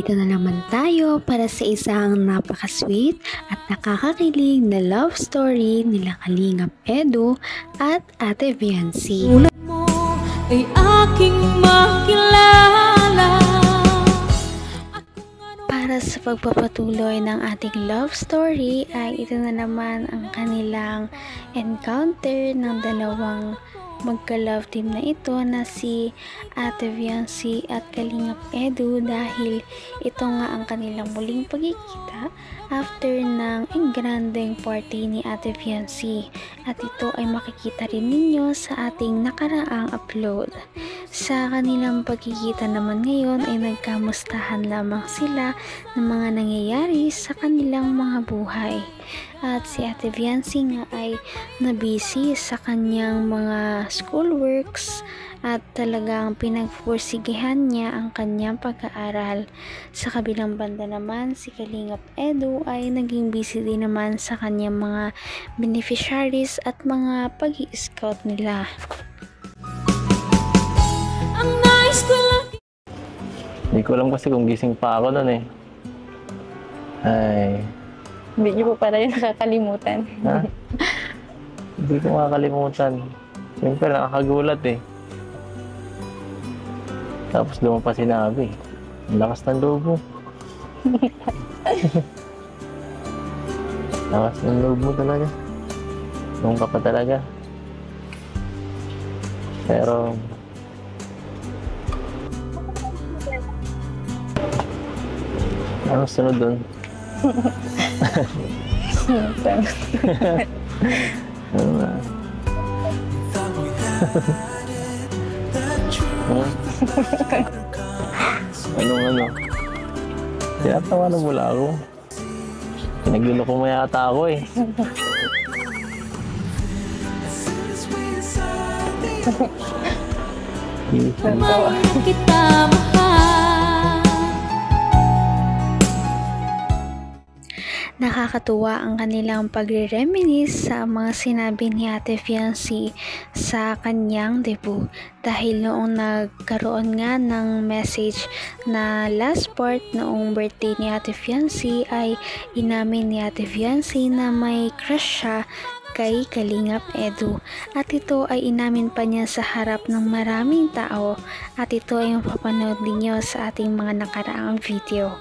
Narito na naman tayo para sa isang napaka-sweet at nakakakilig na love story nila Kalingap Edu at Ate Viancy. Tulad mo ay aking makilala. Para sa pagpapatuloy ng ating love story ay ito na naman ang kanilang encounter ng dalawang magka-love team na ito na si Ate Viancy at Kalingap Edu, dahil ito nga ang kanilang muling pagkikita after ng engrandeng party ni Ate Viancy, at ito ay makikita rin ninyo sa ating nakaraang upload. Sa kanilang pagkikita naman ngayon ay nagkamustahan lamang sila ng mga nangyayari sa kanilang mga buhay. At si Ate Viancy nga ay nabisi sa kanyang mga schoolworks at talagang pinagpursigihan niya ang kanyang pag-aaral. Sa kabilang banda naman, si Kalingap Edu ay naging busy din naman sa kanyang mga beneficiaries at mga pag-i-scout nila. Ang nais ko lang. Hindi ko alam kasi kung gising pa ako nun eh. Ay. Hindi niyo po pala yung nakakalimutan. Ha? Hindi ko makakalimutan. Siyempre nakakagulat eh. Tapos doon pa sinabi. Ang lakas ng loob mo. Lakas ng loob mo talaga. Doon ka pa talaga. Pero ano sunod doon? Ano na? Ano? Tinatawanan mo lang ako. Pinagluloko mo yata ako eh. Mahal kita, mahal. Nakakatuwa ang kanilang pagre-reminisce sa mga sinabi ni Ate Viancy sa kanyang debut, dahil noong nagkaroon nga ng message na last part noong birthday ni Ate Viancy ay inamin ni Ate Viancy na may crush siya kay Kalingap Edu, at ito ay inamin pa niya sa harap ng maraming tao, at ito ay mapapanood ninyo sa ating mga nakaraang video.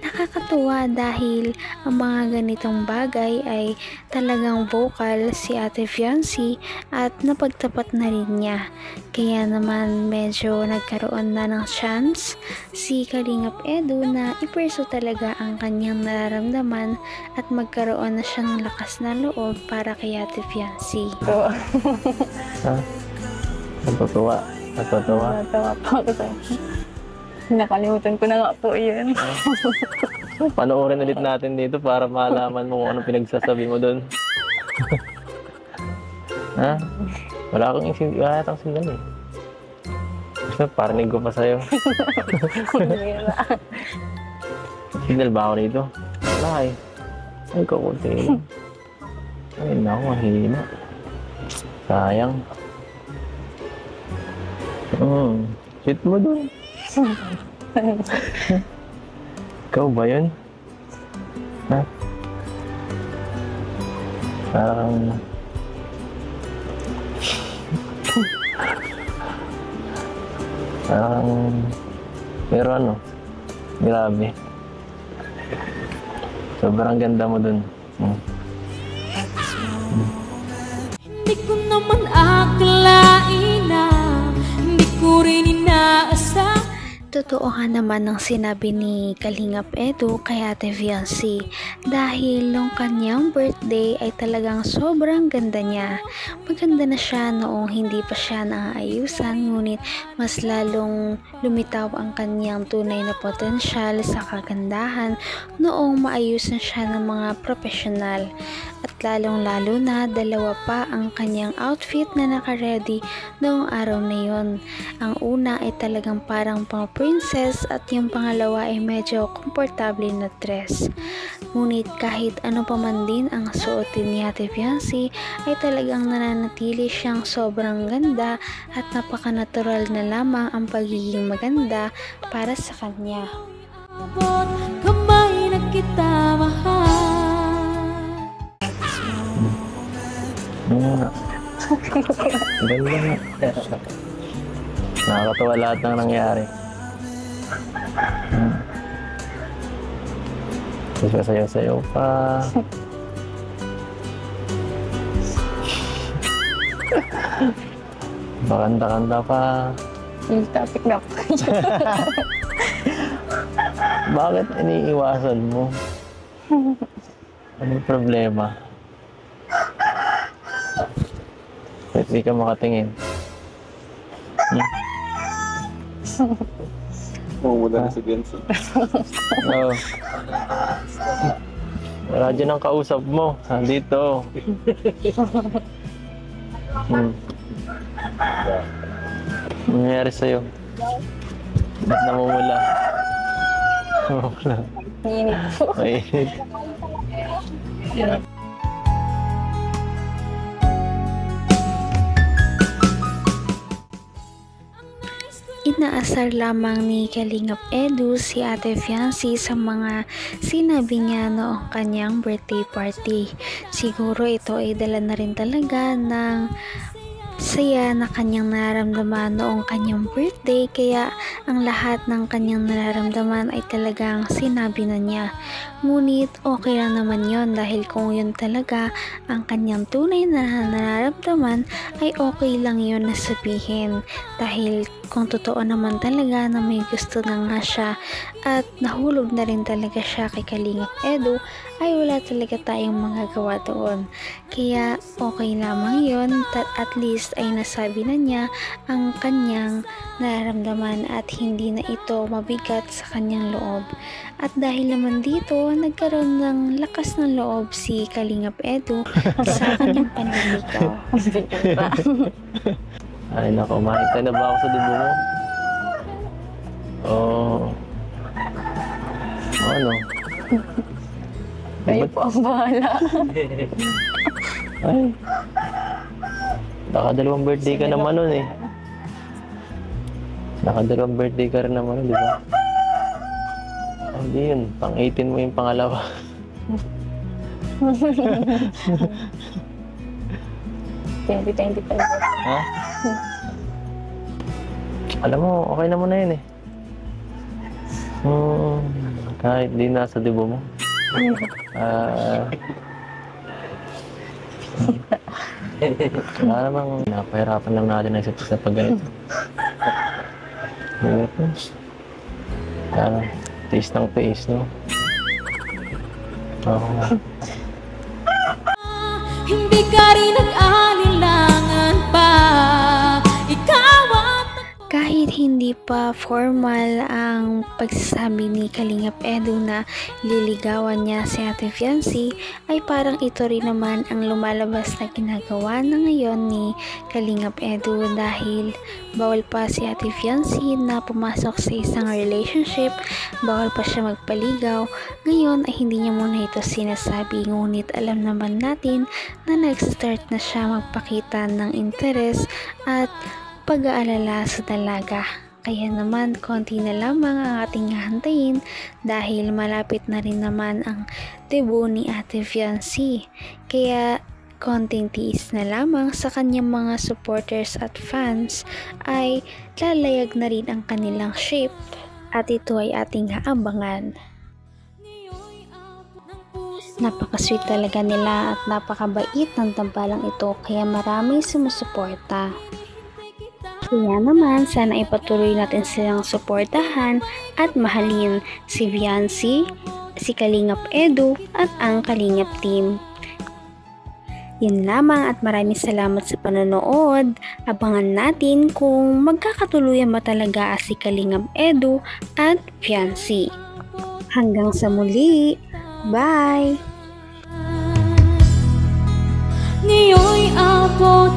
Nakakatuwa dahil ang mga ganitong bagay ay talagang vocal si Ate Viancy at napagtapat na rin niya, kaya naman medyo nagkaroon na ng chance si Kalingap Edu na iperso talaga ang kanyang nararamdaman at magkaroon na siya ng lakas na loob para kay Ate Viancy. Ha? Natutuwa. Natawa po ako sa nakalimutan ko na nga po yun. Panoorin ulit natin dito para malaman mo kung anong pinagsasabi mo doon. Ha? Wala akong signal eh. Gusto, parinig ko pa sa'yo. Signal ba ako dito? Wala eh. Ay, kakunti lang. Ay, naku, mahina. Sayang. Shoot mo dun. Ikaw ba yun? Ha? Parang pero ano, grabe. Sobrang ganda mo dun. Hindi ko naman akalain na hindi ko rin inaasam. Totoo nga naman ang sinabi ni Kalingap Edu kay Ate Viancy, dahil nung kanyang birthday ay talagang sobrang ganda niya. Maganda na siya noong hindi pa siya naaayusan, ngunit mas lalong lumitaw ang kanyang tunay na potensyal sa kagandahan noong maayos na siya ng mga profesional. At lalong-lalo na dalawa pa ang kanyang outfit na naka-ready noong araw na yon. Ang una ay talagang parang pang princess at yung pangalawa ay medyo komportable na dress. Ngunit kahit ano pa man din ang suotin ni Ate Viancy ay talagang nananatili siyang sobrang ganda at napaka-natural na lamang ang pagiging maganda para sa kanya. Abot kamay na kita mahal. Nga. Ganda nga. Nakakatawa lahat ng nangyari. Tapos sayaw-sayaw pa. Bakanta-kanta pa. Yung topic na po. Bakit iniiwasan mo? Anong problema? Ba't di ka makatingin? Mumula na si Benson. Oo. Radyo ng kausap mo. Nandito. Ano nangyari sa'yo? Ba't namumula? Namumula. Init po. Mainit. Inaasar lamang ni Kalingap Edu si Ate Fiancy sa mga sinabi niya noong kanyang birthday party. Siguro ito ay dala na rin talaga ng saya na kanyang nararamdaman noong kanyang birthday, kaya ang lahat ng kanyang nararamdaman ay talagang sinabi na niya. Ngunit okay lang naman yon, dahil kung yun talaga ang kanyang tunay na nararamdaman ay okay lang yon na sabihin, dahil kung totoo naman talaga na may gusto na nga siya at nahulog na rin talaga siya kay Kalingap Edu, ay wala talaga tayong magagawa doon. Kaya okay lamang yun, at least ay nasabi na niya ang kanyang nararamdaman at hindi na ito mabigat sa kanyang loob. At dahil naman dito, nagkaroon ng lakas ng loob si Kalingap Edu sa kanyang panliligaw. Ay nako, makita na ba ako sa dugo mo? Oo. Ano? Kayo po ang bahala. Ay. Nakadalawang birthday ka naman nun eh. Nakadalawang birthday ka rin naman nun, di ba? Hindi yun. Pang 18 mo yung pangalawa. 2025. Ha? Alam mo, okay na mo na yun eh. Kahit di nasa dibo mo. Wala namang napahirapan lang natin na isa't isa pag ganito. Tiis ng tiis, no? Oo. Hindi ka rin nag-alilangan pa. Ikaw at Kahit hindi pa formal ang pagsasabi ni Kalingap Edu na liligawan niya si Ate Fiancy, ay parang ito rin naman ang lumalabas na ginagawa na ngayon ni Kalingap Edu, dahil bawal pa si Ate Fiancy na pumasok sa isang relationship, bawal pa siya magpaligaw. Ngayon ay hindi niya muna ito sinasabi, ngunit alam naman natin na nag-start na siya magpakita ng interes at pag-aalala sa dalaga. Kaya naman konti na lamang ang ating hahantayin, dahil malapit na rin naman ang debut ni Ate Fiancy. Kaya konting tiis na lamang sa kanyang mga supporters at fans ay lalayag na rin ang kanilang ship, at ito ay ating haabangan. Napaka-sweet talaga nila at napakabait ng tambalang ito, kaya maraming sumusuporta. Kaya naman, sana ipatuloy natin silang suportahan at mahalin si Fiancy, si Kalingap Edu at ang Kalingap team. Yan lamang at maraming salamat sa panonood. Abangan natin kung magkakatuluyan ba talaga si Kalingap Edu at Fiancy. Hanggang sa muli. Bye! ngayon'y abot